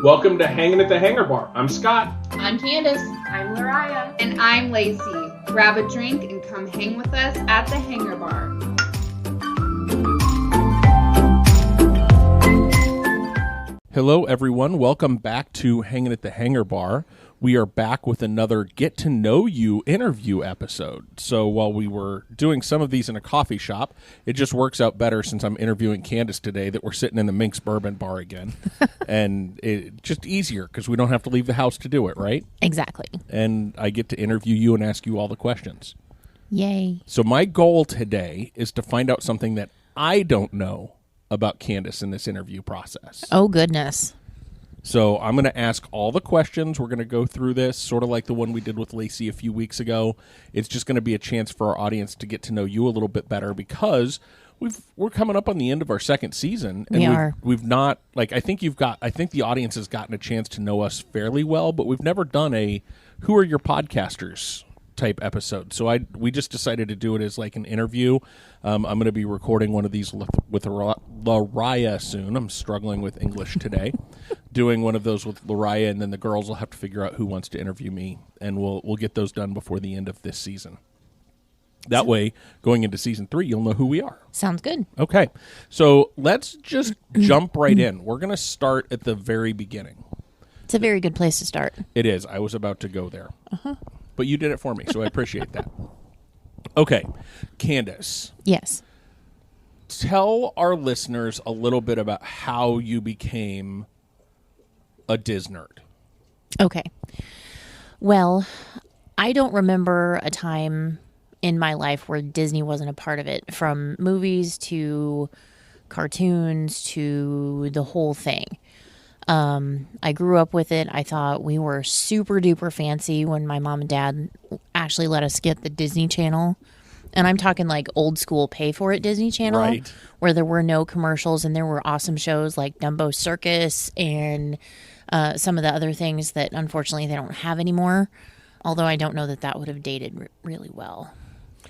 Welcome to Hanging at the Hangar Bar. I'm Scott. I'm Candice. I'm Lariah. And I'm Lacey. Grab a drink and come hang with us at the Hangar Bar. Hello, everyone. Welcome back to Hanging at the Hangar Bar. We are back with another Get to Know You interview episode. So while we were doing some of these in a coffee shop, it just works out better since I'm interviewing Candice today that we're sitting in the Minx Bourbon Bar again. And it's just easier because we don't have to leave the house to do it, right? Exactly. And I get to interview you and ask you all the questions. Yay. So my goal today is to find out something that I don't know about Candice in this interview process. Oh, goodness. So I'm going to ask all the questions. We're going to go through this, sort of like the one we did with Lacey a few weeks ago. It's just going to be a chance for our audience to get to know you a little bit better because we're coming up on the end of our second season. And we've not, like, I think the audience has gotten a chance to know us fairly well, but we've never done a Who Are Your Podcasters type episode. So we just decided to do it as like an interview. I'm going to be recording one of these with Lariah soon. I'm struggling with English today. Doing one of those with Lariah, and then the girls will have to figure out who wants to interview me, and we'll get those done before the end of this season. That way, going into season 3, you'll know who we are. Sounds good. Okay, so let's just jump right in. We're going to start at the very beginning. It's a very good place to start. It is. I was about to go there. But you did it for me, so I appreciate that. Okay, Candice. Yes. Tell our listeners a little bit about how you became a Disnerd. Okay. Well, I don't remember a time in my life where Disney wasn't a part of it, from movies to cartoons to the whole thing. I grew up with it. I thought we were super duper fancy when my mom and dad actually let us get the Disney Channel. And I'm talking like old school pay for it Disney Channel, right, where there were no commercials and there were awesome shows like Dumbo Circus and some of the other things that unfortunately they don't have anymore. Although I don't know that would have dated really well.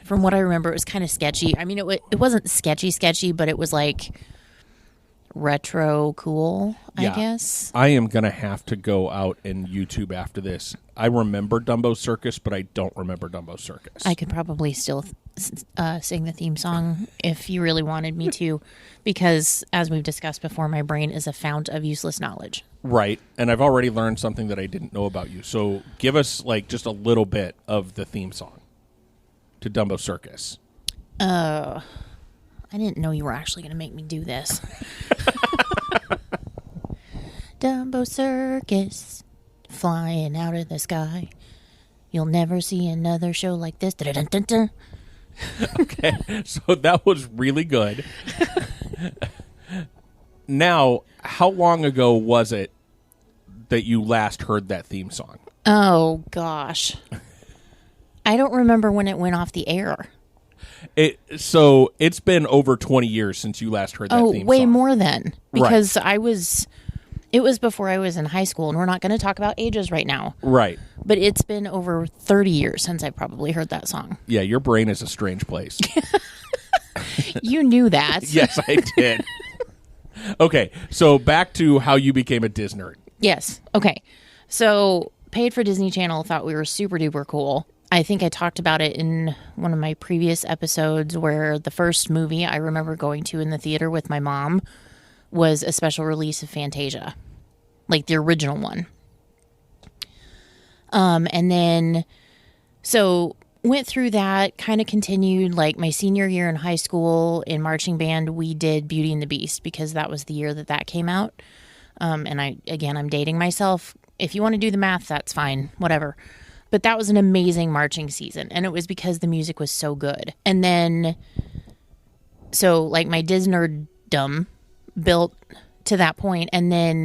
From what I remember, it was kind of sketchy. I mean, it wasn't sketchy, but it was like retro cool, I guess. I am going to have to go out and YouTube after this. I remember Dumbo Circus, but I don't remember Dumbo Circus. I could probably still sing the theme song if you really wanted me to, because as we've discussed before, my brain is a fount of useless knowledge. Right, and I've already learned something that I didn't know about you. So give us like just a little bit of the theme song to Dumbo Circus. I didn't know you were actually going to make me do this. Dumbo Circus, flying out of the sky. You'll never see another show like this. Da-da-dun-dun-dun. Okay, so that was really good. Now, how long ago was it that you last heard that theme song? Oh, gosh. I don't remember when it went off the air. So it's been over 20 years since you last heard that theme song. Oh, way more than. Because right. It was before I was in high school, and we're not going to talk about ages right now. Right. But it's been over 30 years since I probably heard that song. Yeah, your brain is a strange place. You knew that. Yes, I did. Okay, so back to how you became a Disnerd. Yes. Okay. So paid for Disney Channel, thought we were super duper cool. I think I talked about it in one of my previous episodes where the first movie I remember going to in the theater with my mom was a special release of Fantasia, like the original one. And then, so went through that, kind of continued like my senior year in high school in marching band. We did Beauty and the Beast because that was the year that came out. And I'm dating myself. If you want to do the math, that's fine, whatever. But that was an amazing marching season. And it was because the music was so good. And then, so like my Disnerdom built to that point. And then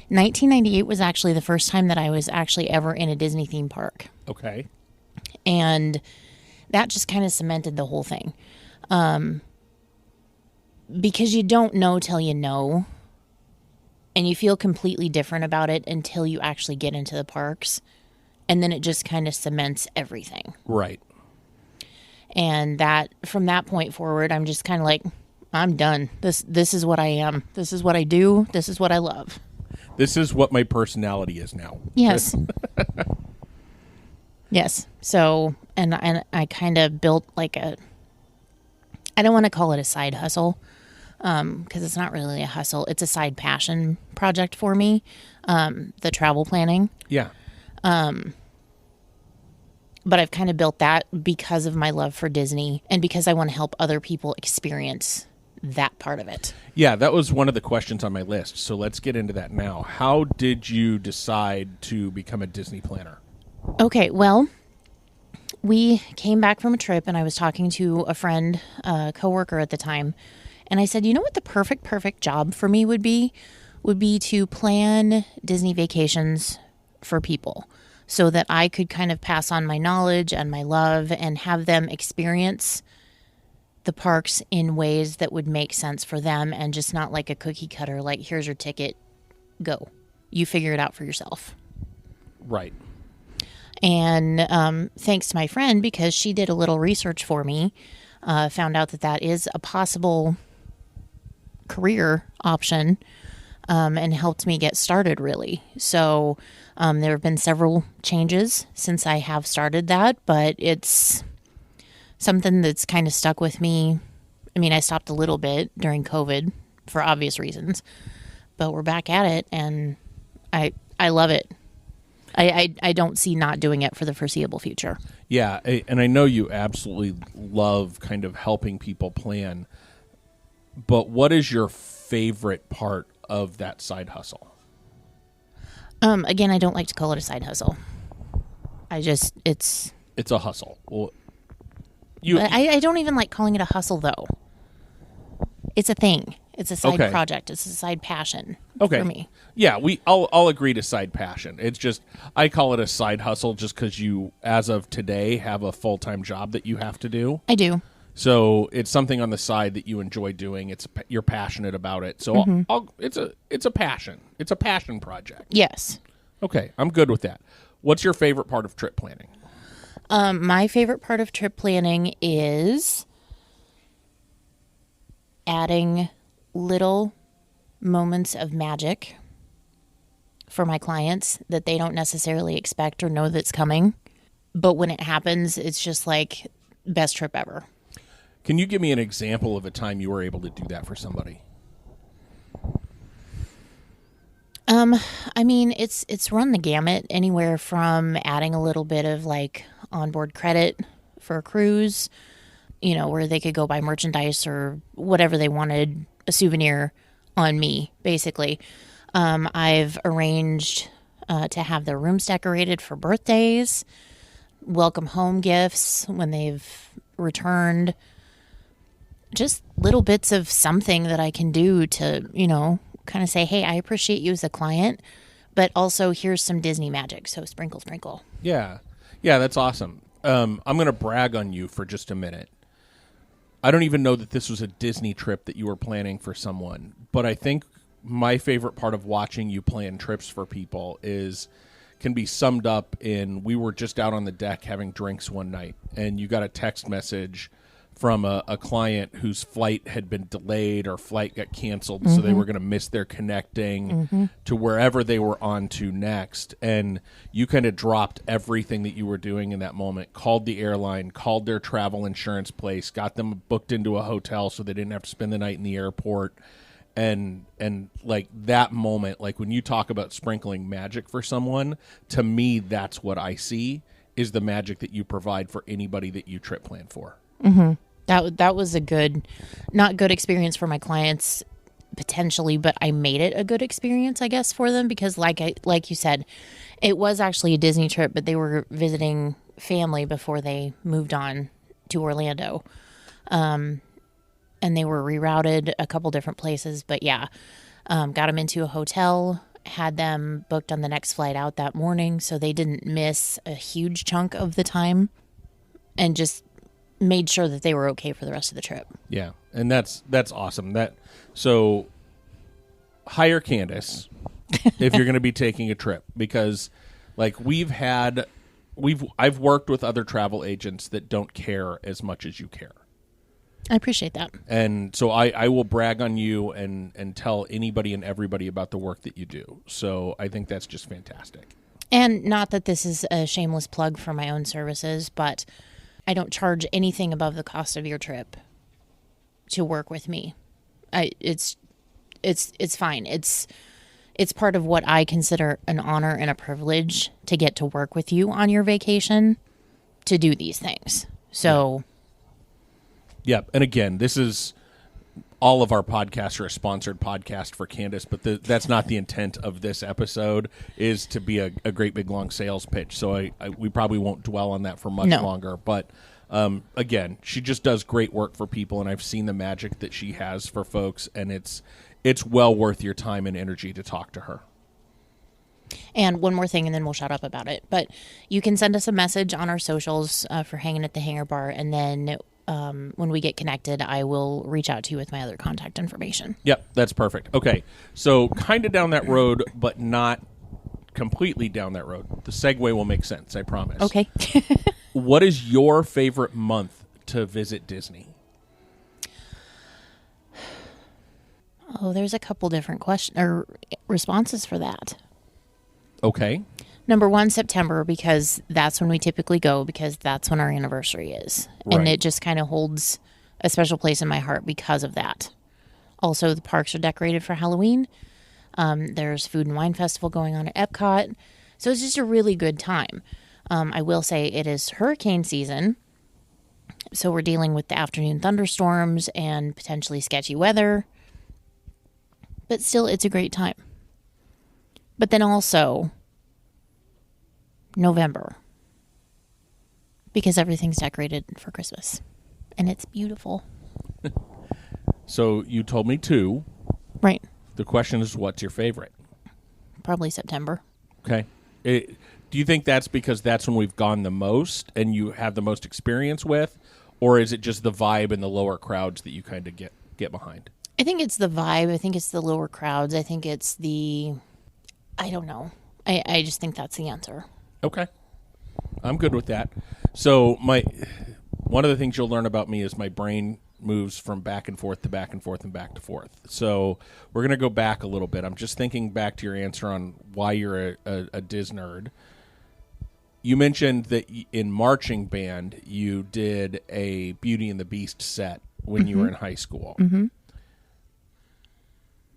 1998 was actually the first time that I was actually ever in a Disney theme park. Okay. And that just kind of cemented the whole thing. Because you don't know till you know. And you feel completely different about it until you actually get into the parks. And then it just kind of cements everything. Right. And that from that point forward, I'm just kind of like, I'm done. This is what I am. This is what I do. This is what I love. This is what my personality is now. Yes. Yes. So, and I kind of built like I don't want to call it a side hustle, because it's not really a hustle. It's a side passion project for me, the travel planning. Yeah. But I've kind of built that because of my love for Disney and because I want to help other people experience that part of it. Yeah, that was one of the questions on my list. So let's get into that now. How did you decide to become a Disney planner? Okay, well, we came back from a trip and I was talking to a friend, a coworker at the time, and I said, you know what the perfect job for me would be to plan Disney vacations for people so that I could kind of pass on my knowledge and my love and have them experience the parks in ways that would make sense for them and just not like a cookie cutter, like, here's your ticket, go. You figure it out for yourself. Right. And thanks to my friend, because she did a little research for me, found out that is a possible career option, and helped me get started, really. So there have been several changes since I have started that, but it's something that's kind of stuck with me. I mean, I stopped a little bit during COVID for obvious reasons, but we're back at it, and I love it. I don't see not doing it for the foreseeable future. Yeah, and I know you absolutely love kind of helping people plan, but what is your favorite part of that side hustle? Again, I don't like to call it a side hustle. It's a hustle. Well, I don't even like calling it a hustle, though. It's a thing. It's a side project. It's a side passion for me. Yeah, I'll agree to side passion. It's just, I call it a side hustle just because you, as of today, have a full-time job that you have to do. I do. So it's something on the side that you enjoy doing. You're passionate about it. So it's a passion. It's a passion project. Yes. Okay, I'm good with that. What's your favorite part of trip planning? My favorite part of trip planning is adding little moments of magic for my clients that they don't necessarily expect or know that's coming. But when it happens, it's just like best trip ever. Can you give me an example of a time you were able to do that for somebody? I mean, it's run the gamut, anywhere from adding a little bit of like onboard credit for a cruise, where they could go buy merchandise or whatever they wanted, a souvenir on me, basically. I've arranged to have their rooms decorated for birthdays, welcome home gifts when they've returned. Just little bits of something that I can do to, kind of say, hey, I appreciate you as a client, but also here's some Disney magic. So sprinkle, sprinkle. Yeah. Yeah, that's awesome. I'm going to brag on you for just a minute. I don't even know that this was a Disney trip that you were planning for someone, but I think my favorite part of watching you plan trips for people can be summed up in, we were just out on the deck having drinks one night, and you got a text message from a client whose flight had been delayed or flight got canceled, so they were going to miss their connecting to wherever they were on to next. And you kind of dropped everything that you were doing in that moment, called the airline, called their travel insurance place, got them booked into a hotel so they didn't have to spend the night in the airport. And like that moment, like when you talk about sprinkling magic for someone, to me, that's what I see is the magic that you provide for anybody that you trip plan for. Mm-hmm. That was a not good experience for my clients potentially, but I made it a good experience, I guess, for them because like you said, it was actually a Disney trip, but they were visiting family before they moved on to Orlando. And they were rerouted a couple different places, but yeah, got them into a hotel, had them booked on the next flight out that morning, so they didn't miss a huge chunk of the time, and just made sure that they were okay for the rest of the trip. Yeah, and that's awesome. So hire Candice if you're going to be taking a trip, because like I've worked with other travel agents that don't care as much as you care. I appreciate that. And so I will brag on you and tell anybody and everybody about the work that you do. So I think that's just fantastic. And not that this is a shameless plug for my own services, but I don't charge anything above the cost of your trip to work with me. It's fine. It's part of what I consider an honor and a privilege to get to work with you on your vacation to do these things. So... Yeah, and again, this is all of our podcasts are a sponsored podcast for Candice, but that's not the intent of this episode, is to be a great big long sales pitch. So we probably won't dwell on that for much longer. But again, she just does great work for people, and I've seen the magic that she has for folks, and it's well worth your time and energy to talk to her. And one more thing, and then we'll shut up about it. But you can send us a message on our socials for Hanging at the Hangar Bar, and then... when we get connected, I will reach out to you with my other contact information. Yep, that's perfect. Okay, so kind of down that road, but not completely down that road. The segue will make sense, I promise. Okay. What is your favorite month to visit Disney? Oh, there's a couple different responses for that. Okay. Number one, September, because that's when we typically go, because that's when our anniversary is. Right. And it just kind of holds a special place in my heart because of that. Also, the parks are decorated for Halloween. There's Food and Wine Festival going on at Epcot. So it's just a really good time. I will say it is hurricane season. So we're dealing with the afternoon thunderstorms and potentially sketchy weather. But still, it's a great time. But then also... November, because everything's decorated for Christmas, and it's beautiful. So you told me two. Right. The question is, what's your favorite? Probably September. Okay. Do you think that's because that's when we've gone the most and you have the most experience with, or is it just the vibe and the lower crowds that you kind of get behind? I think it's the vibe. I think it's the lower crowds. I think it's I don't know. I just think that's the answer. Okay. I'm good with that. So one of the things you'll learn about me is my brain moves from back and forth to back and forth and back to forth. So we're going to go back a little bit. I'm just thinking back to your answer on why you're a Disney nerd. You mentioned that in marching band, you did a Beauty and the Beast set when you were in high school. Mm-hmm.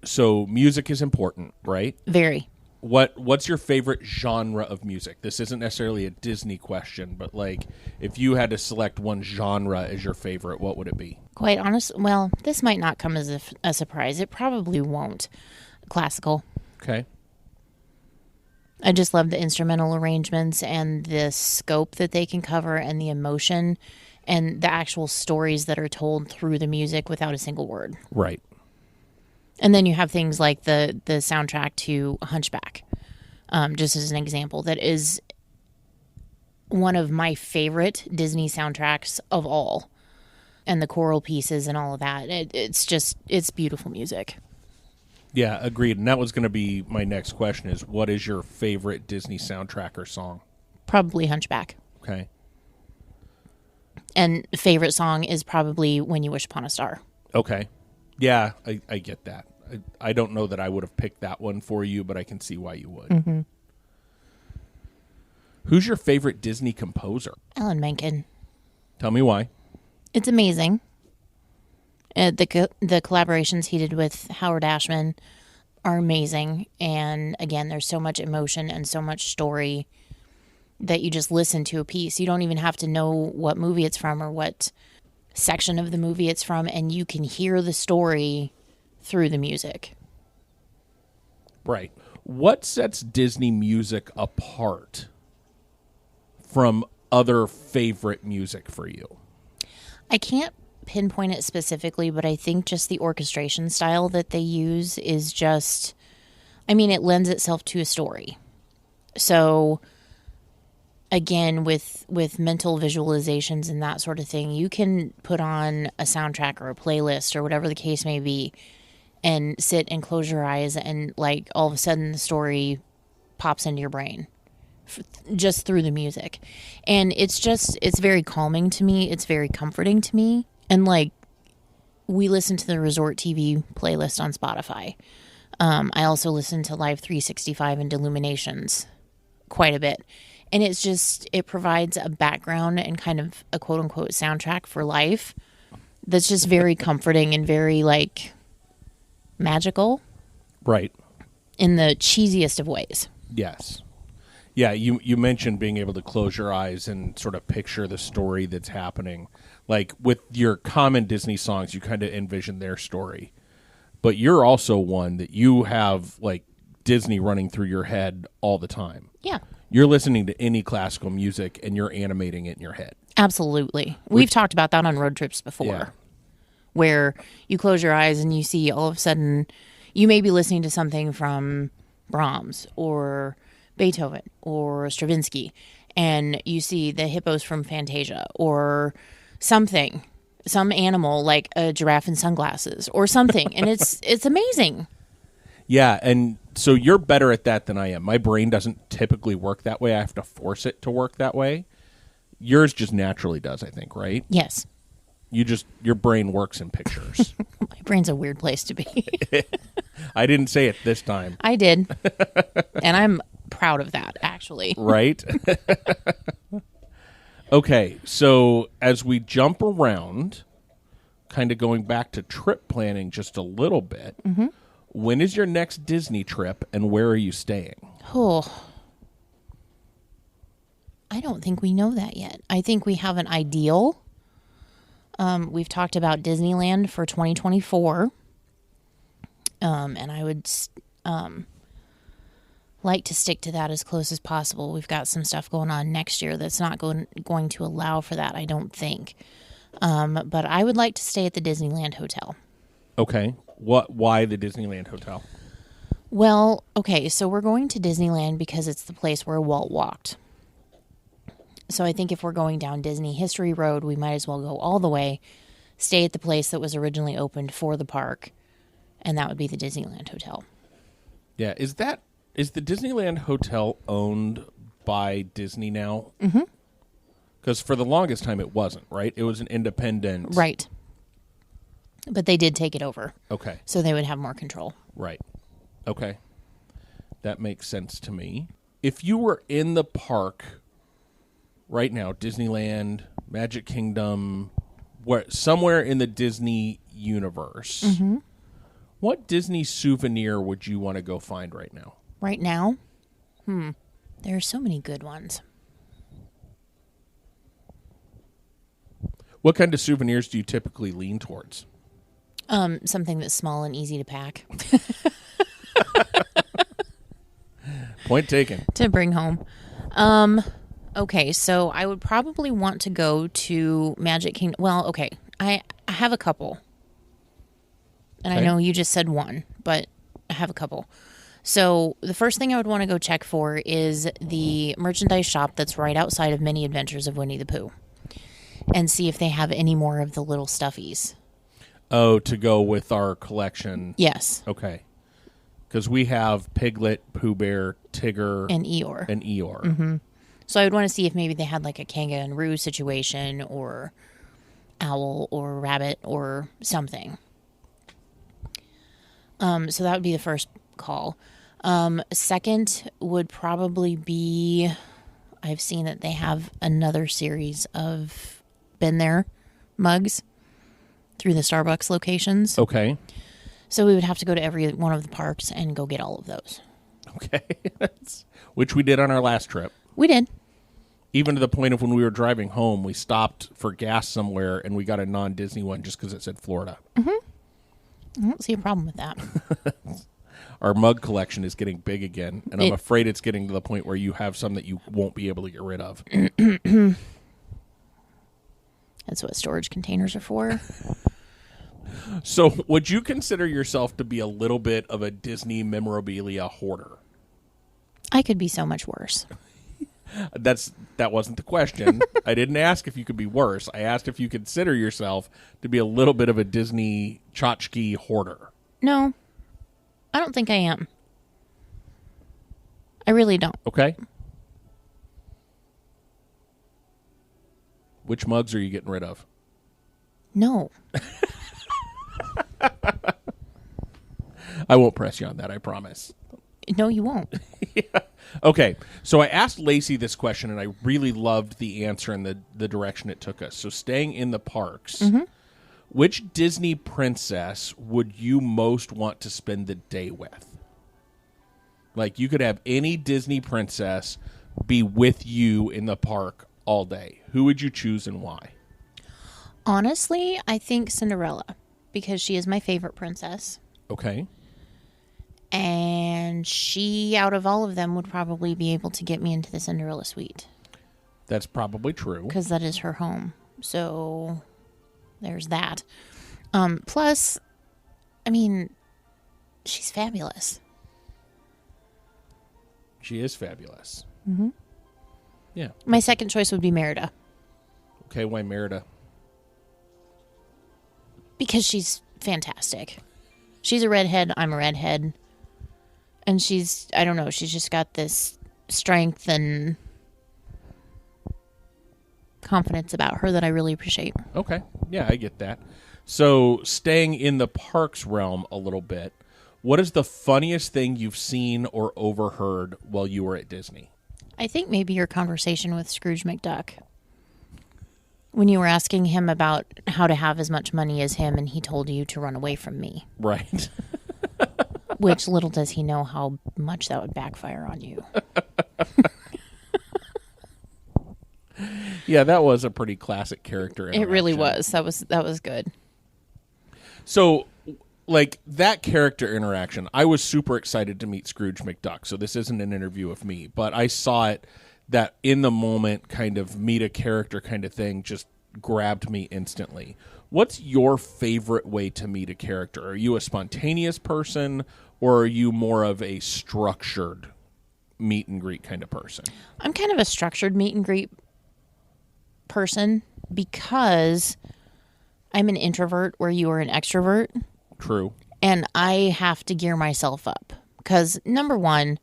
So music is important, right? Very. What's your favorite genre of music? This isn't necessarily a Disney question, but like if you had to select one genre as your favorite, what would it be? Quite honest, well, this might not come as a surprise. It probably won't. Classical. Okay. I just love the instrumental arrangements and the scope that they can cover and the emotion and the actual stories that are told through the music without a single word. Right. And then you have things like the soundtrack to Hunchback, just as an example, that is one of my favorite Disney soundtracks of all. And the choral pieces and all of that. It's beautiful music. Yeah, agreed. And that was going to be my next question is, what is your favorite Disney soundtrack or song? Probably Hunchback. Okay. And favorite song is probably When You Wish Upon a Star. Okay. Yeah, I get that. I don't know that I would have picked that one for you, but I can see why you would. Mm-hmm. Who's your favorite Disney composer? Alan Menken. Tell me why. It's amazing. The collaborations he did with Howard Ashman are amazing. And again, there's so much emotion and so much story that you just listen to a piece. You don't even have to know what movie it's from or what section of the movie it's from, and you can hear the story through the music. Right. What sets Disney music apart from other favorite music for you? I can't pinpoint it specifically, but I think just the orchestration style that they use is just, it lends itself to a story. So again, with mental visualizations and that sort of thing, you can put on a soundtrack or a playlist or whatever the case may be and sit and close your eyes and like all of a sudden the story pops into your brain just through the music. And it's very calming to me. It's very comforting to me. And like we listen to the Resort TV playlist on Spotify. I also listen to Live 365 and Illuminations quite a bit. And it provides a background and kind of a quote unquote soundtrack for life that's just very comforting and very like magical. Right. In the cheesiest of ways. Yes. Yeah, you mentioned being able to close your eyes and sort of picture the story that's happening. Like with your common Disney songs, you kind of envision their story. But you're also one that you have like Disney running through your head all the time. Yeah. You're listening to any classical music and you're animating it in your head. Absolutely. We've talked about that on road trips before. Yeah. Where you close your eyes and you see all of a sudden you may be listening to something from Brahms or Beethoven or Stravinsky, and you see the hippos from Fantasia or something, some animal like a giraffe in sunglasses or something, and it's amazing. Yeah, and so you're better at that than I am. My brain doesn't typically work that way. I have to force it to work that way. Yours just naturally does, I think, right? Yes. Your brain works in pictures. My brain's a weird place to be. I didn't say it this time. I did. And I'm proud of that, actually. Right? Okay, so as we jump around, kind of going back to trip planning just a little bit, when is your next Disney trip and where are you staying? Oh, I don't think we know that yet. I think we have an ideal. We've talked about Disneyland for 2024. And I would like to stick to that as close as possible. We've got some stuff going on next year that's not going to allow for that, I don't think. But I would like to stay at the Disneyland Hotel. Okay. Why the Disneyland Hotel? Well, okay, so we're going to Disneyland because it's the place where Walt walked. So I think if we're going down Disney History Road, we might as well go all the way, stay at the place that was originally opened for the park, and that would be the Disneyland Hotel. Yeah, is the Disneyland Hotel owned by Disney now? Mm-hmm. Because for the longest time it wasn't, right? It was an independent... Right. But they did take it over. Okay. So they would have more control. Right. Okay. That makes sense to me. If you were in the park right now, Disneyland, Magic Kingdom, somewhere in the Disney universe, what Disney souvenir would you want to go find right now? Right now? There are so many good ones. What kind of souvenirs do you typically lean towards? Something that's small and easy to pack. Point taken. To bring home. Okay, so I would probably want to go to Magic Kingdom. Well, okay, I have a couple. And Okay. I know you just said one, but I have a couple. So the first thing I would want to go check for is the merchandise shop that's right outside of Many Adventures of Winnie the Pooh. And see if they have any more of the little stuffies. Oh, to go with our collection. Yes. Okay. Because we have Piglet, Pooh Bear, Tigger, And Eeyore. and Eeyore. So I would want to see if maybe they had like a kangaroo situation or owl or rabbit or something. So that would be the first call. Second would probably be, I've seen that they have another series of Been There mugs through the Starbucks locations. Okay. So we would have to go to every one of the parks and go get all of those. Okay. Which we did on our last trip. We did. Even to the point of when we were driving home, we stopped for gas somewhere and we got a non-Disney one just because it said Florida. I don't see a problem with that. Our mug collection is getting big again, and I'm afraid it's getting to the point where you have some that you won't be able to get rid of. That's what storage containers are for. So would you consider yourself to be a little bit of a Disney memorabilia hoarder? I could be so much worse. That wasn't the question. I didn't ask if you could be worse. I asked if you consider yourself to be a little bit of a Disney tchotchke hoarder. No, I don't think I am. I really don't. Okay. Which mugs are you getting rid of? No. I won't press you on that, I promise. No, you won't. Okay, so I asked Lacey this question, and I really loved the answer and the direction it took us. So staying in the parks, which Disney princess would you most want to spend the day with? Like, you could have any Disney princess be with you in the park all day. Who would you choose and why? Honestly, I think Cinderella, because she is my favorite princess. Okay. And she, out of all of them, would probably be able to get me into the Cinderella suite. That's probably true. Because that is her home. So there's that. Plus, I mean, she's fabulous. She is fabulous. Mm-hmm. Yeah. My second choice would be Merida. Okay, why Merida? Because she's fantastic. She's a redhead. I'm a redhead. And she's, I don't know, she's just got this strength and confidence about her that I really appreciate. Okay. Yeah, I get that. So, staying in the parks realm a little bit, what is the funniest thing you've seen or overheard while you were at Disney? I think maybe your conversation with Scrooge McDuck. When you were asking him about how to have as much money as him, and he told you to run away from me. Right. Which little does he know how much that would backfire on you. Yeah, that was a pretty classic character interaction. It really was. That was good. So, like, that character interaction, I was super excited to meet Scrooge McDuck. So this isn't an interview of me, but I saw it, that in the moment kind of meet a character kind of thing just grabbed me instantly. What's your favorite way to meet a character? Are you a spontaneous person, or are you more of a structured meet and greet kind of person? I'm kind of a structured meet and greet person because I'm an introvert where you are an extrovert. True. And I have to gear myself up because, number one,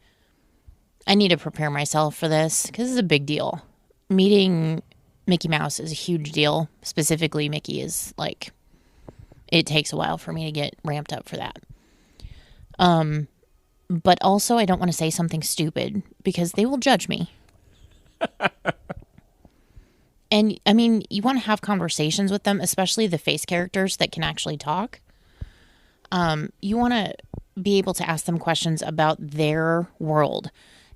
I need to prepare myself for this because it's a big deal. Meeting Mickey Mouse is a huge deal. Specifically, Mickey is like, it takes a while for me to get ramped up for that. But also, I don't want to say something stupid because they will judge me. And, I mean, you want to have conversations with them, especially the face characters that can actually talk. You want to be able to ask them questions about their world.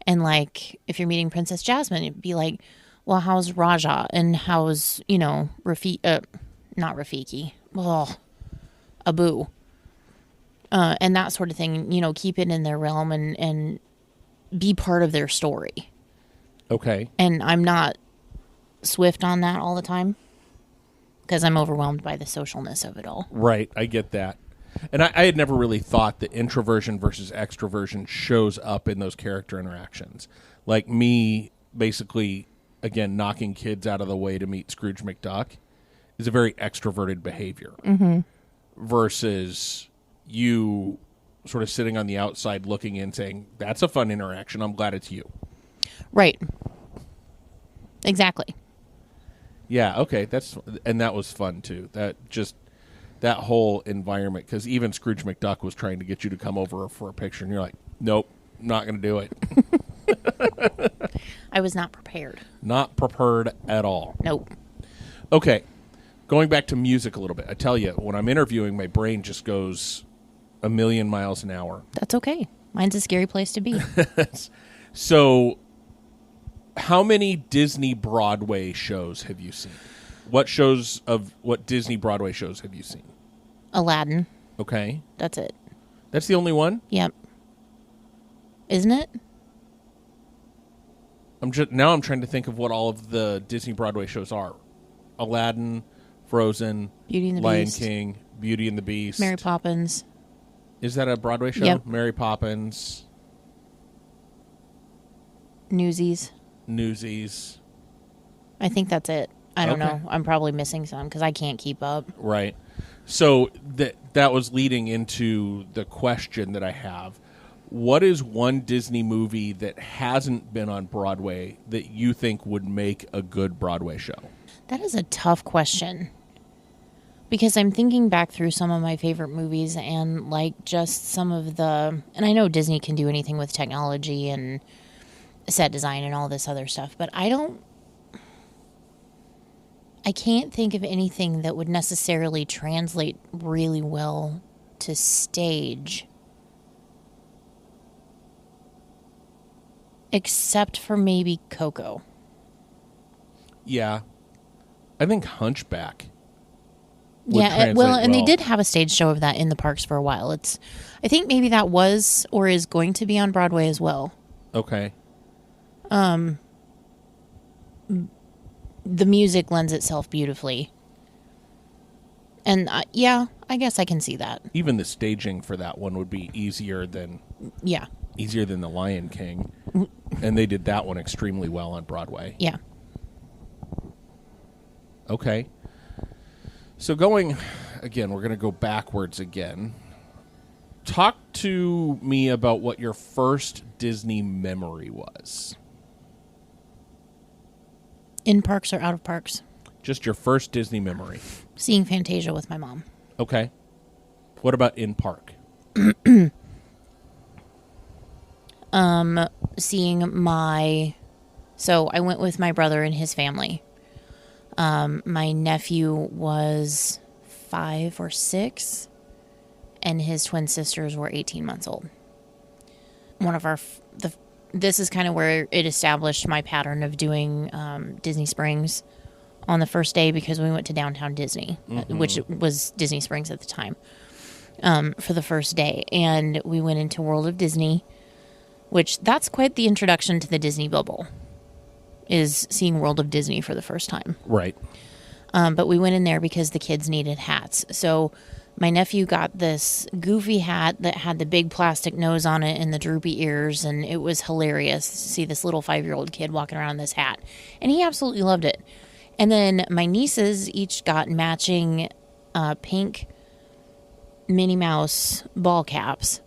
And, like, if you're meeting Princess Jasmine, it'd be like, well, how's Raja? And how's, not Rafiki. Oh, Abu. And that sort of thing, keep it in their realm and be part of their story. Okay. And I'm not swift on that all the time because I'm overwhelmed by the socialness of it all. Right. I get that. And I had never really thought that introversion versus extroversion shows up in those character interactions. Like me, basically, again, knocking kids out of the way to meet Scrooge McDuck is a very extroverted behavior. Mm-hmm. Versus you sort of sitting on the outside looking in saying, that's a fun interaction. I'm glad it's you. Right. Exactly. Yeah, okay. That was fun, too. That whole environment, because even Scrooge McDuck was trying to get you to come over for a picture, and you're like, nope, not going to do it. I was not prepared. Not prepared at all. Nope. Okay, going back to music a little bit. I tell you, when I'm interviewing, my brain just goes a million miles an hour. That's okay. Mine's a scary place to be. So, how many Disney Broadway shows have you seen? What Disney Broadway shows have you seen? Aladdin. Okay. That's it. That's the only one? Yep. Isn't it? I'm trying to think of what all of the Disney Broadway shows are. Aladdin, Frozen, Beauty and the Lion Beast. King, Beauty and the Beast. Mary Poppins. Is that a Broadway show? Yep. Mary Poppins. Newsies. I think that's it. I don't know. I'm probably missing some because I can't keep up. Right. So that was leading into the question that I have. What is one Disney movie that hasn't been on Broadway that you think would make a good Broadway show? That is a tough question. Because I'm thinking back through some of my favorite movies and like just some of the, and I know Disney can do anything with technology and set design and all this other stuff, but I can't think of anything that would necessarily translate really well to stage. Except for maybe Coco. Yeah. I think Hunchback. And they did have a stage show of that in the parks for a while. I think maybe that was or is going to be on Broadway as well. Okay. The music lends itself beautifully. And I guess I can see that. Even the staging for that one would be easier than the Lion King. And they did that one extremely well on Broadway. Yeah. Okay. So going, again, we're going to go backwards again. Talk to me about what your first Disney memory was. In parks or out of parks? Just your first Disney memory. Seeing Fantasia with my mom. Okay. What about in park? So I went with my brother and his family. My nephew was 5 or 6, and his twin sisters were 18 months old. This is kind of where it established my pattern of doing Disney Springs on the first day, because we went to Downtown Disney, which was Disney Springs at the time, for the first day. And we went into World of Disney, which that's quite the introduction to the Disney bubble, is seeing World of Disney for the first time. Right. But we went in there because the kids needed hats. So my nephew got this goofy hat that had the big plastic nose on it and the droopy ears, and it was hilarious to see this little 5-year-old kid walking around in this hat. And he absolutely loved it. And then my nieces each got matching pink Minnie Mouse ball caps.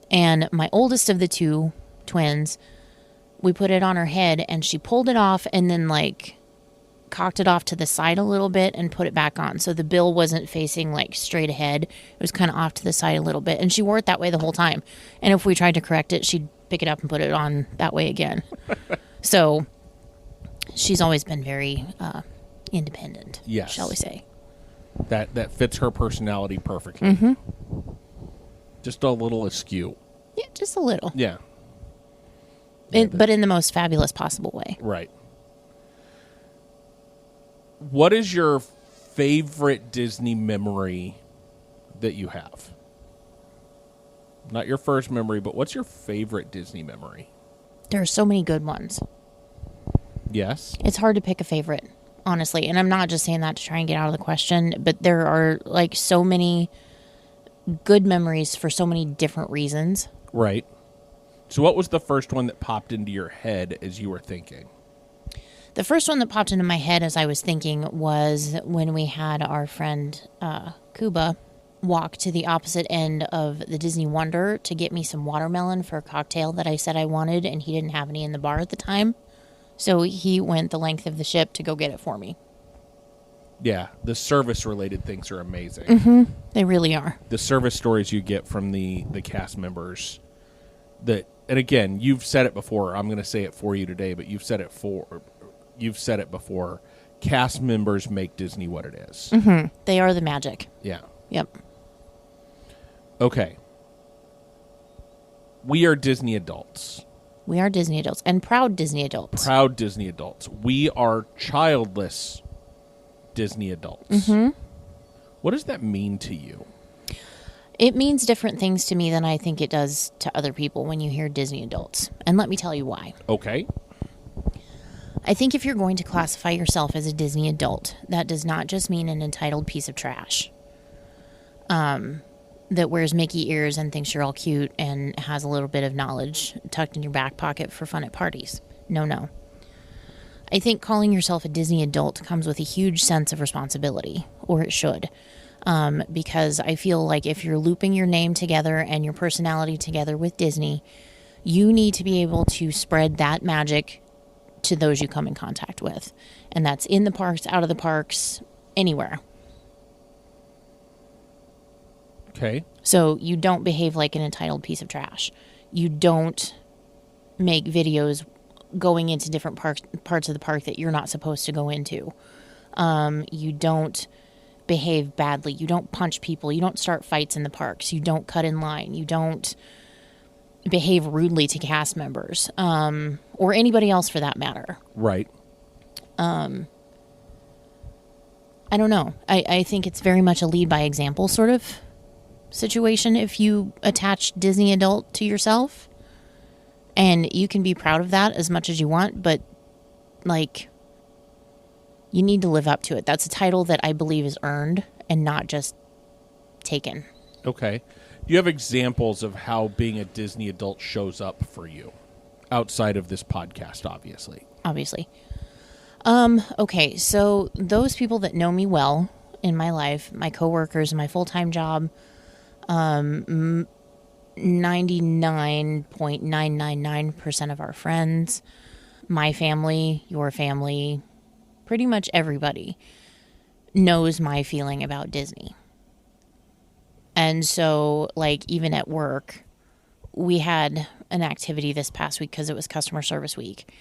And my oldest of the two twins, we put it on her head, and she pulled it off and then like cocked it off to the side a little bit and put it back on. So the bill wasn't facing like straight ahead. It was kind of off to the side a little bit. And she wore it that way the whole time. And if we tried to correct it, she'd pick it up and put it on that way again. So she's always been very independent, yes, shall we say. That fits her personality perfectly. Mm-hmm. Just a little askew. Yeah, just a little. Yeah. But in the most fabulous possible way. Right. What is your favorite Disney memory that you have? Not your first memory, but what's your favorite Disney memory? There are so many good ones. Yes. It's hard to pick a favorite, honestly. And I'm not just saying that to try and get out of the question, but there are like so many good memories for so many different reasons. Right. So what was the first one that popped into your head as you were thinking? The first one that popped into my head as I was thinking was when we had our friend Cuba walk to the opposite end of the Disney Wonder to get me some watermelon for a cocktail that I said I wanted, and he didn't have any in the bar at the time. So he went the length of the ship to go get it for me. Yeah, the service-related things are amazing. Mm-hmm. They really are. The service stories you get from the cast members. And again, you've said it before. I'm going to say it for you today, but you've said it before. Cast members make Disney what it is. Mm-hmm. They are the magic. Yeah. Yep. Okay. We are Disney adults. We are Disney adults, and proud Disney adults. Proud Disney adults. We are childless Disney adults. Mm-hmm. What does that mean to you? It means different things to me than I think it does to other people when you hear Disney adults. And let me tell you why. Okay. I think if you're going to classify yourself as a Disney adult, that does not just mean an entitled piece of trash that wears Mickey ears and thinks you're all cute and has a little bit of knowledge tucked in your back pocket for fun at parties. No. I think calling yourself a Disney adult comes with a huge sense of responsibility, or it should. Because I feel like if you're looping your name together and your personality together with Disney, you need to be able to spread that magic to those you come in contact with. And that's in the parks, out of the parks, anywhere. Okay. So you don't behave like an entitled piece of trash. You don't make videos going into different parts of the park that you're not supposed to go into. You don't behave badly. You don't punch people. You don't start fights in the parks. You don't cut in line. You don't behave rudely to cast members, or anybody else for that matter. Right. I don't know. I think it's very much a lead by example sort of situation if you attach Disney adult to yourself. And you can be proud of that as much as you want, but like, you need to live up to it. That's a title that I believe is earned and not just taken. Okay. Do you have examples of how being a Disney adult shows up for you outside of this podcast, obviously? Obviously. Okay, so those people that know me well in my life, my coworkers, my full-time job, 99.999% of our friends, my family, your family, pretty much everybody knows my feeling about Disney. And so, like, even at work, we had an activity this past week because it was customer service week.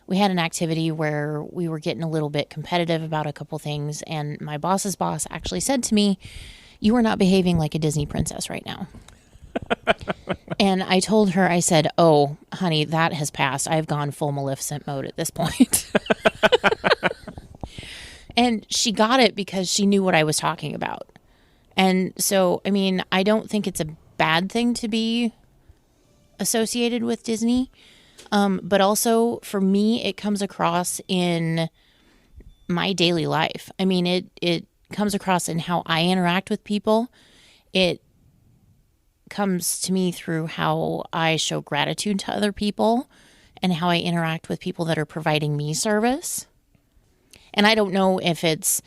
We had an activity where we were getting a little bit competitive about a couple things, and my boss's boss actually said to me, "You are not behaving like a Disney princess right now." And I told her, I said, "Oh, honey, that has passed. I've gone full Maleficent mode at this point." And she got it because she knew what I was talking about. And so, I mean, I don't think it's a bad thing to be associated with Disney. But also, for me, it comes across in my daily life. I mean, it comes across in how I interact with people. It comes to me through how I show gratitude to other people and how I interact with people that are providing me service. And I don't know if it's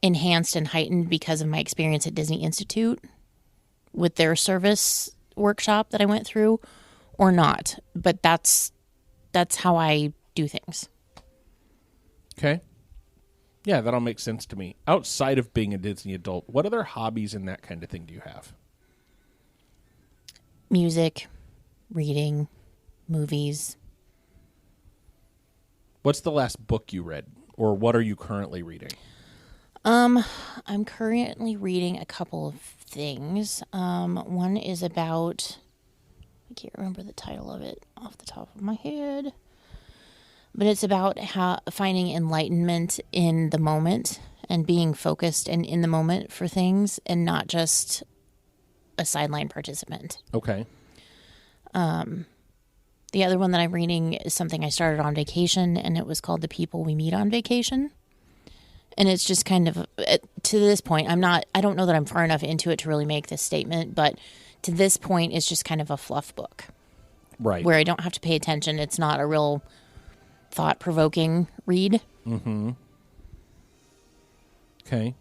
enhanced and heightened because of my experience at Disney Institute with their service workshop that I went through or not. But that's how I do things. Okay. Yeah, that all makes sense to me. Outside of being a Disney adult, what other hobbies and that kind of thing do you have? Music, reading, movies. What's the last book you read? Or what are you currently reading? I'm currently reading a couple of things. One is about, I can't remember the title of it off the top of my head, but it's about how finding enlightenment in the moment and being focused and in the moment for things and not just a sideline participant. Okay. The other one that I'm reading is something I started on vacation, and it was called The People We Meet on Vacation. And it's just kind of, to this point, I don't know that I'm far enough into it to really make this statement, but to this point, it's just kind of a fluff book. Right. Where I don't have to pay attention. It's not a real thought-provoking read. Mm-hmm. Okay.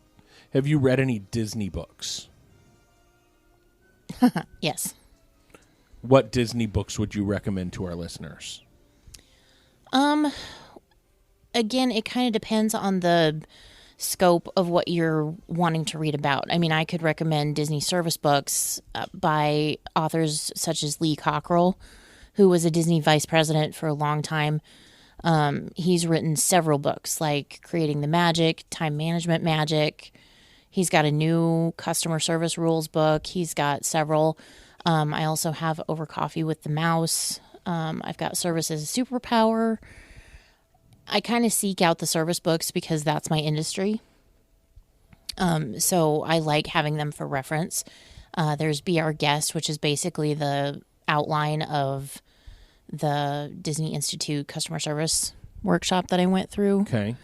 Have you read any Disney books? Yes. What Disney books would you recommend to our listeners? Again, it kind of depends on the scope of what you're wanting to read about. I mean, I could recommend Disney service books by authors such as Lee Cockrell, who was a Disney vice president for a long time. He's written several books like Creating the Magic, Time Management Magic. He's got a new customer service rules book. He's got several. I also have Over Coffee with the Mouse. I've got Service as a Superpower. I kind of seek out the service books because that's my industry. So I like having them for reference. There's Be Our Guest, which is basically the outline of the Disney Institute customer service workshop that I went through. Okay.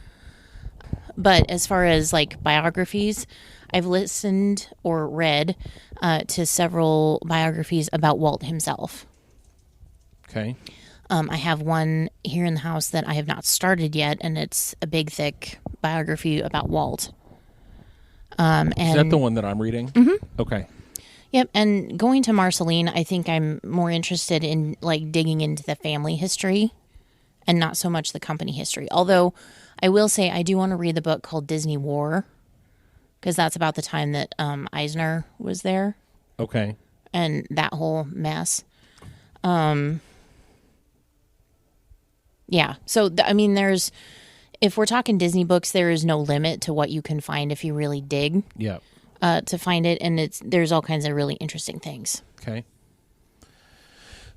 But as far as like biographies, I've listened or read to several biographies about Walt himself. Okay. I have one here in the house that I have not started yet, and it's a big, thick biography about Walt. And Is that the one that I'm reading? Mm-hmm. Okay. Yep, and going to Marceline, I think I'm more interested in like digging into the family history and not so much the company history. Although I will say I do want to read the book called Disney War because that's about the time that Eisner was there. Okay. and that whole mess. Yeah. So, I mean, if we're talking Disney books, there is no limit to what you can find if you really dig Yeah. to find it. And there's all kinds of really interesting things. Okay.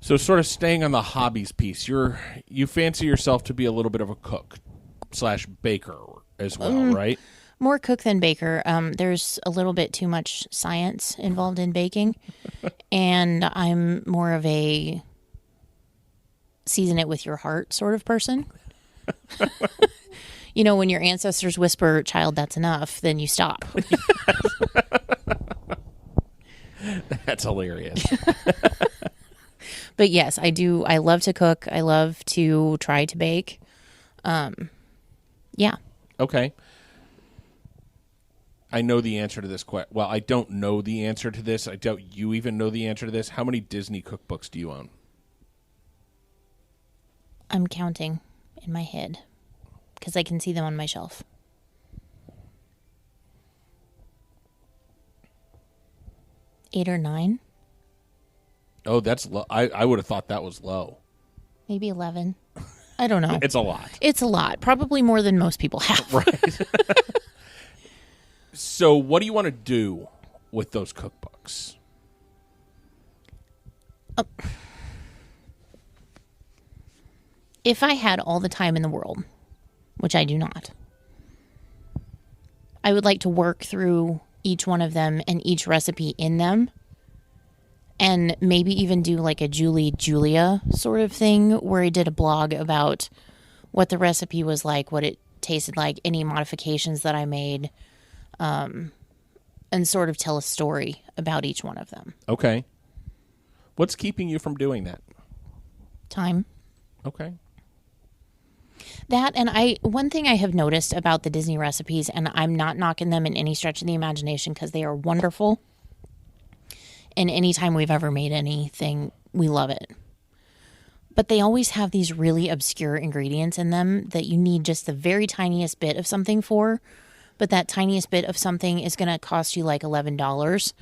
So sort of staying on the hobbies piece, you fancy yourself to be a little bit of a cook / baker as well, right? More cook than baker. There's a little bit too much science involved in baking. And I'm more of a season it with your heart sort of person. You know, when your ancestors whisper, child, that's enough, then you stop. That's hilarious. But yes, I do. I love to cook. I love to try to bake. Yeah. Okay. I know the answer to this question. Well, I don't know the answer to this. I doubt you even know the answer to this. How many Disney cookbooks do you own? I'm counting in my head because I can see them on my shelf. 8 or 9. Oh, that's low. I would have thought that was low. Maybe 11. I don't know. It's a lot. It's a lot. Probably more than most people have. Right. So what do you want to do with those cookbooks? If I had all the time in the world, which I do not, I would like to work through each one of them and each recipe in them. And maybe even do like a Julia sort of thing where I did a blog about what the recipe was like, what it tasted like, any modifications that I made, and sort of tell a story about each one of them. Okay. What's keeping you from doing that? Time. Okay. That, and one thing I have noticed about the Disney recipes, and I'm not knocking them in any stretch of the imagination because they are wonderful. And anytime we've ever made anything, we love it. But they always have these really obscure ingredients in them that you need just the very tiniest bit of something for. But that tiniest bit of something is going to cost you like $11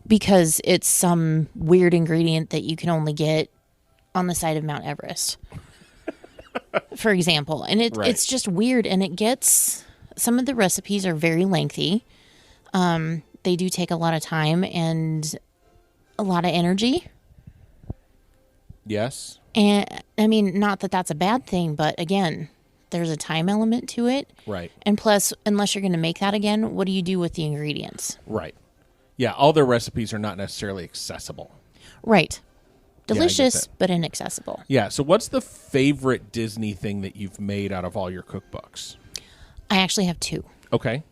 because it's some weird ingredient that you can only get on the side of Mount Everest, for example. And it's just weird. And some of the recipes are very lengthy. They do take a lot of time and a lot of energy. Yes. And I mean, not that that's a bad thing, but again, there's a time element to it. Right. And plus, unless you're going to make that again, what do you do with the ingredients? Right. Yeah, all their recipes are not necessarily accessible. Right. Yeah, Delicious, but inaccessible. Yeah, so what's the favorite Disney thing that you've made out of all your cookbooks? I actually have 2. Okay.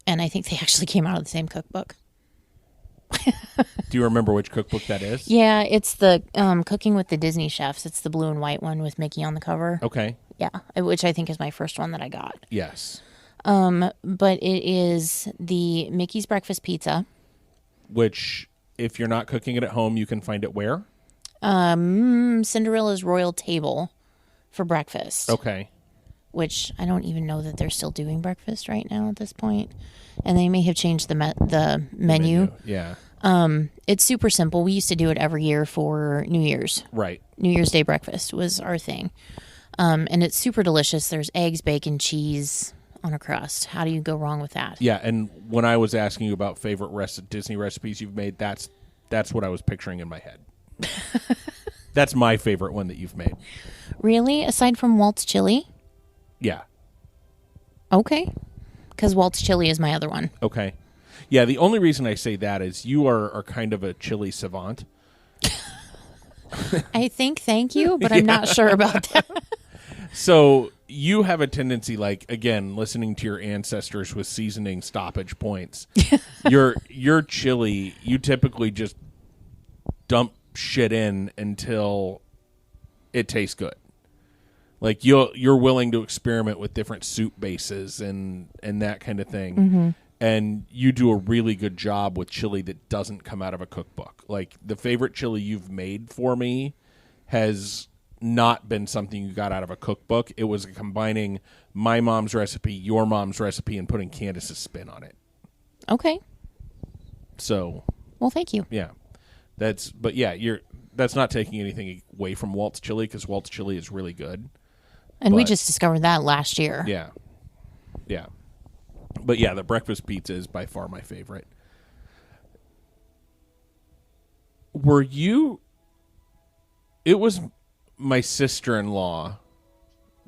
And I think they actually came out of the same cookbook. Do you remember which cookbook that is? Yeah, it's the Cooking with the Disney Chefs. It's the blue and white one with Mickey on the cover. Okay. Yeah, which I think is my first one that I got. Yes. But it is the Mickey's Breakfast Pizza. Which, if you're not cooking it at home, you can find it where? Cinderella's Royal Table for breakfast. Okay. Which I don't even know that they're still doing breakfast right now at this point. And they may have changed the menu. Yeah. It's super simple. We used to do it every year for New Year's. Right. New Year's Day breakfast was our thing. And it's super delicious. There's eggs, bacon, cheese on a crust. How do you go wrong with that? Yeah, and when I was asking you about favorite Disney recipes you've made, that's what I was picturing in my head. That's my favorite one that you've made. Really? Aside from Walt's chili? Yeah. Okay. Because Walt's chili is my other one. Okay. Yeah, the only reason I say that is you are kind of a chili savant. I think thank you, but I'm not sure about that. So you have a tendency, like, again, listening to your ancestors with seasoning stoppage points, your chili, you typically just dump shit in until it tastes good. Like you're willing to experiment with different soup bases and that kind of thing. Mm-hmm. And you do a really good job with chili that doesn't come out of a cookbook. Like the favorite chili you've made for me has not been something you got out of a cookbook. It was combining my mom's recipe, your mom's recipe, and putting Candice's spin on it. Okay. So Well, thank you. Yeah. That's not taking anything away from Walt's chili, because Walt's chili is really good. And we just discovered that last year. Yeah. Yeah. But yeah, the breakfast pizza is by far my favorite. It was my sister-in-law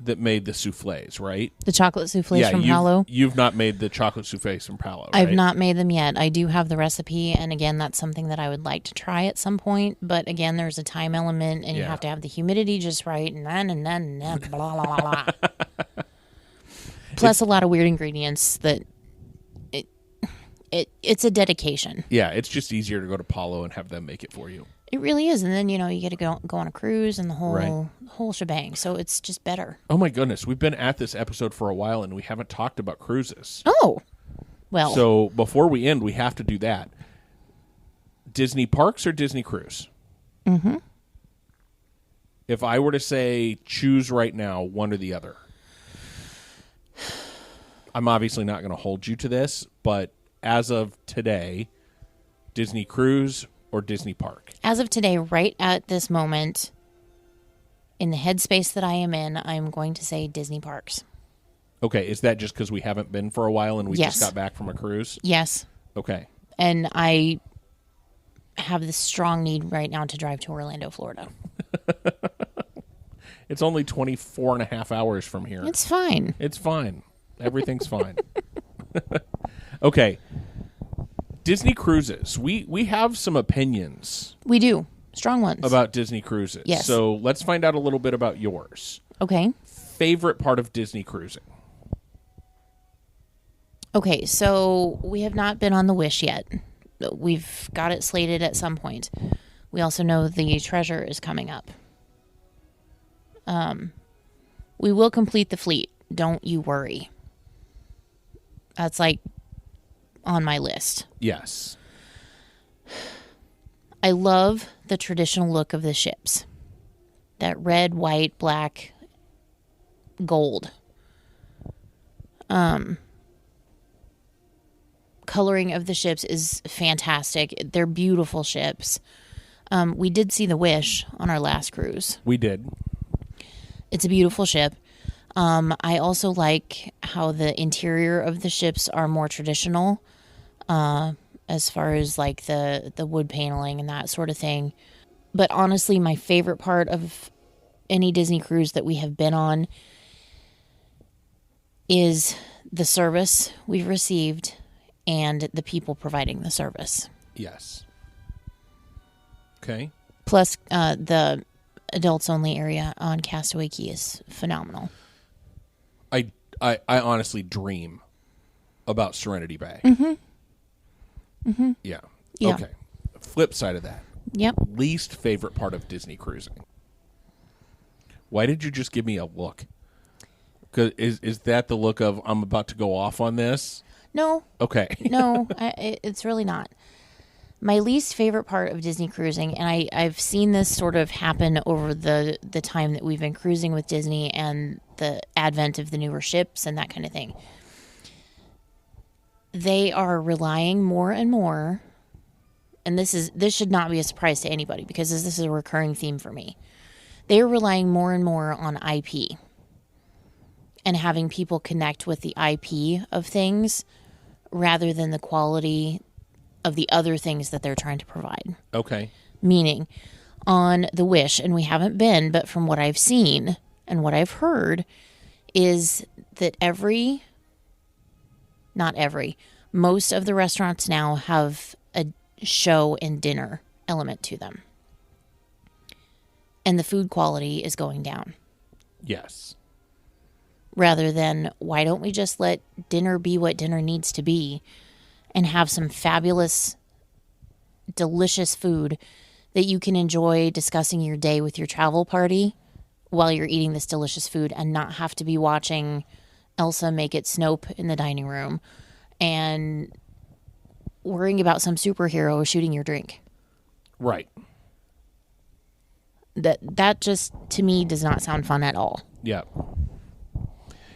that made the souffles, right? The chocolate souffles from Palo. You've not made the chocolate souffles from Palo, right? I've not made them yet. I do have the recipe, and again, that's something that I would like to try at some point. But again, there's a time element, and you have to have the humidity just right, and then blah, blah, blah, blah. Plus a lot of weird ingredients that it's a dedication. Yeah, it's just easier to go to Palo and have them make it for you. It really is. And then, you get to go on a cruise and the whole shebang. So it's just better. Oh, my goodness. We've been at this episode for a while, and we haven't talked about cruises. Oh, well. So before we end, we have to do that. Disney parks or Disney cruise? Mm-hmm. If I were to say choose right now, one or the other, I'm obviously not going to hold you to this, but as of today, Disney cruise or Disney park? As of today, right at this moment, in the headspace that I am in, I'm going to say Disney parks. Okay, is that just because we haven't been for a while and we just got back from a cruise? Yes. Okay. And I have this strong need right now to drive to Orlando, Florida. It's only 24 and a half hours from here. It's fine. It's fine. Everything's fine. Okay. Disney cruises. We have some opinions. We do. Strong ones. About Disney cruises. Yes. So let's find out a little bit about yours. Okay. Favorite part of Disney cruising? Okay, so we have not been on the Wish yet. We've got it slated at some point. We also know the Treasure is coming up. We will complete the fleet. Don't you worry. That's on my list. Yes. I love the traditional look of the ships. That red, white, black, gold. Coloring of the ships is fantastic. They're beautiful ships. We did see the Wish on our last cruise. We did. It's a beautiful ship. I also like how the interior of the ships are more traditional, as far as the wood paneling and that sort of thing. But honestly, my favorite part of any Disney cruise that we have been on is the service we've received and the people providing the service. Yes. Okay. Plus, the adults only area on Castaway Cay is phenomenal. I honestly dream about Serenity Bay. Mm-hmm. Mm-hmm. Yeah. Yeah. Okay. Flip side of that. Yep. Least favorite part of Disney cruising. Why did you just give me a look? 'Cause is that the look of I'm about to go off on this? No. Okay. No, it's really not. My least favorite part of Disney cruising, and I've seen this sort of happen over the time that we've been cruising with Disney and the advent of the newer ships and that kind of thing. They are relying more and more, and this should not be a surprise to anybody because this is a recurring theme for me. They are relying more and more on IP and having people connect with the IP of things rather than the quality of the other things that they're trying to provide. Okay. Meaning, on the Wish, and we haven't been, but from what I've seen and what I've heard, is that most of the restaurants now have a show and dinner element to them. And the food quality is going down. Yes. Rather than, why don't we just let dinner be what dinner needs to be and have some fabulous, delicious food that you can enjoy discussing your day with your travel party while you're eating this delicious food and not have to be watching Elsa make it Snope in the dining room and worrying about some superhero shooting your drink. Right. That just, to me, does not sound fun at all. Yeah.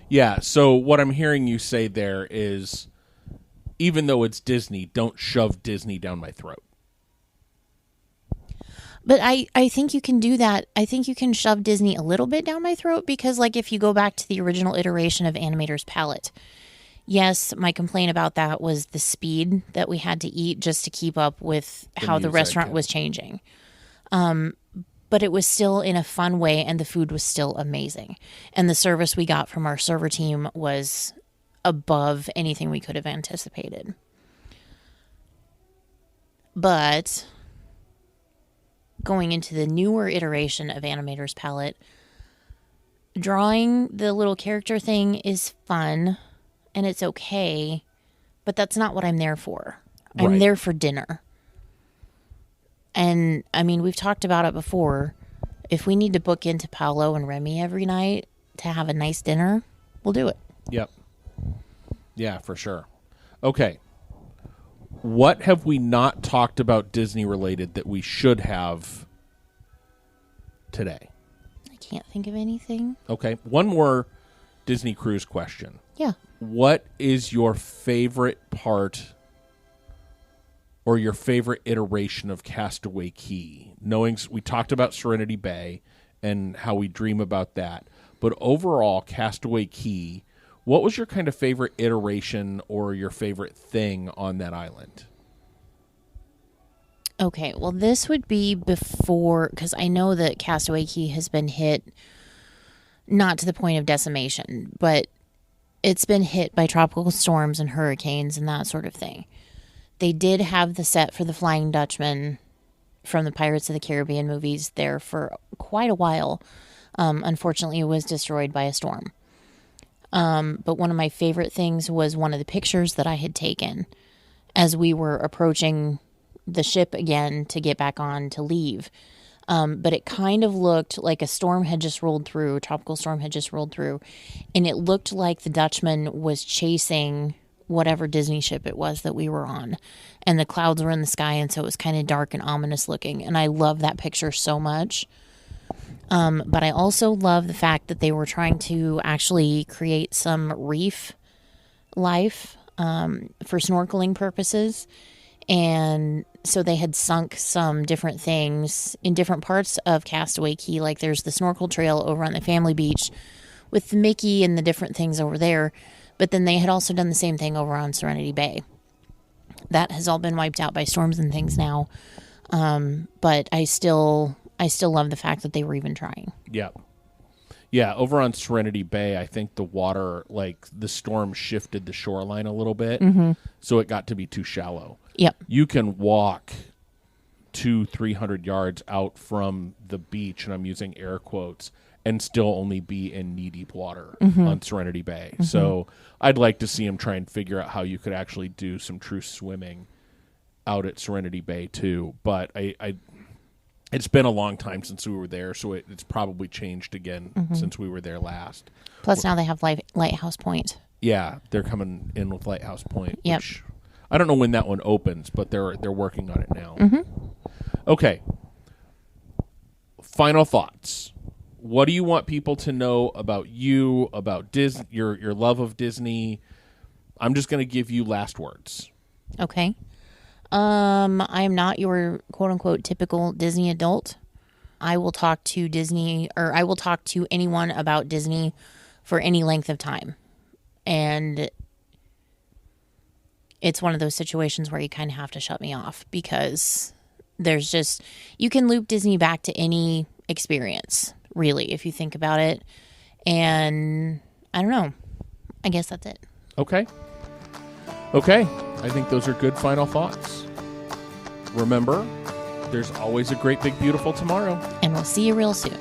Yeah, so what I'm hearing you say there is, even though it's Disney, don't shove Disney down my throat. But I think you can do that. I think you can shove Disney a little bit down my throat because, like, if you go back to the original iteration of Animator's Palette, yes, my complaint about that was the speed that we had to eat just to keep up with how the restaurant was changing. But it was still in a fun way, and the food was still amazing. And the service we got from our server team was above anything we could have anticipated. But going into the newer iteration of Animator's Palette, drawing the little character thing is fun and it's okay, but that's not what I'm there for. I'm there for dinner. And I mean, we've talked about it before. If we need to book into Paolo and Remy every night to have a nice dinner, we'll do it. Yep. Yeah, for sure. Okay. What have we not talked about Disney related that we should have today? I can't think of anything. Okay. One more Disney cruise question. Yeah. What is your favorite part or your favorite iteration of Castaway Cay? Knowing we talked about Serenity Bay and how we dream about that, but overall, Castaway Cay, what was your kind of favorite iteration or your favorite thing on that island? Okay, well, this would be before, because I know that Castaway Cay has been hit, not to the point of decimation, but it's been hit by tropical storms and hurricanes and that sort of thing. They did have the set for the Flying Dutchman from the Pirates of the Caribbean movies there for quite a while. Unfortunately, it was destroyed by a storm. But one of my favorite things was one of the pictures that I had taken as we were approaching the ship again to get back on to leave. But it kind of looked like a storm had just rolled through, a tropical storm had just rolled through, and it looked like the Dutchman was chasing whatever Disney ship it was that we were on. And the clouds were in the sky, and so it was kind of dark and ominous looking. And I love that picture so much. But I also love the fact that they were trying to actually create some reef life for snorkeling purposes. And so they had sunk some different things in different parts of Castaway Cay. Like there's the snorkel trail over on the family beach with the Mickey and the different things over there. But then they had also done the same thing over on Serenity Bay. That has all been wiped out by storms and things now. But I still love the fact that they were even trying. Yeah. Yeah, over on Serenity Bay, I think the water, like the storm shifted the shoreline a little bit, so it got to be too shallow. Yep. You can walk 200-300 yards out from the beach, and I'm using air quotes, and still only be in knee-deep water on Serenity Bay. So I'd like to see them try and figure out how you could actually do some true swimming out at Serenity Bay, too. But it's been a long time since we were there, so it's probably changed again since we were there last. Plus, now they have Lighthouse Point. Yeah, they're coming in with Lighthouse Point. Yep. Which I don't know when that one opens, but they're working on it now. Okay. Final thoughts. What do you want people to know about you, about Disney, your love of Disney? I'm just going to give you last words. Okay. I am not your quote unquote typical Disney adult. I will talk to Disney, or I will talk to anyone about Disney for any length of time. And it's one of those situations where you kind of have to shut me off because there's just, you can loop Disney back to any experience, really, if you think about it. And I don't know. I guess that's it. Okay. Okay. I think those are good final thoughts. Remember, there's always a great, big, beautiful tomorrow. And we'll see you real soon.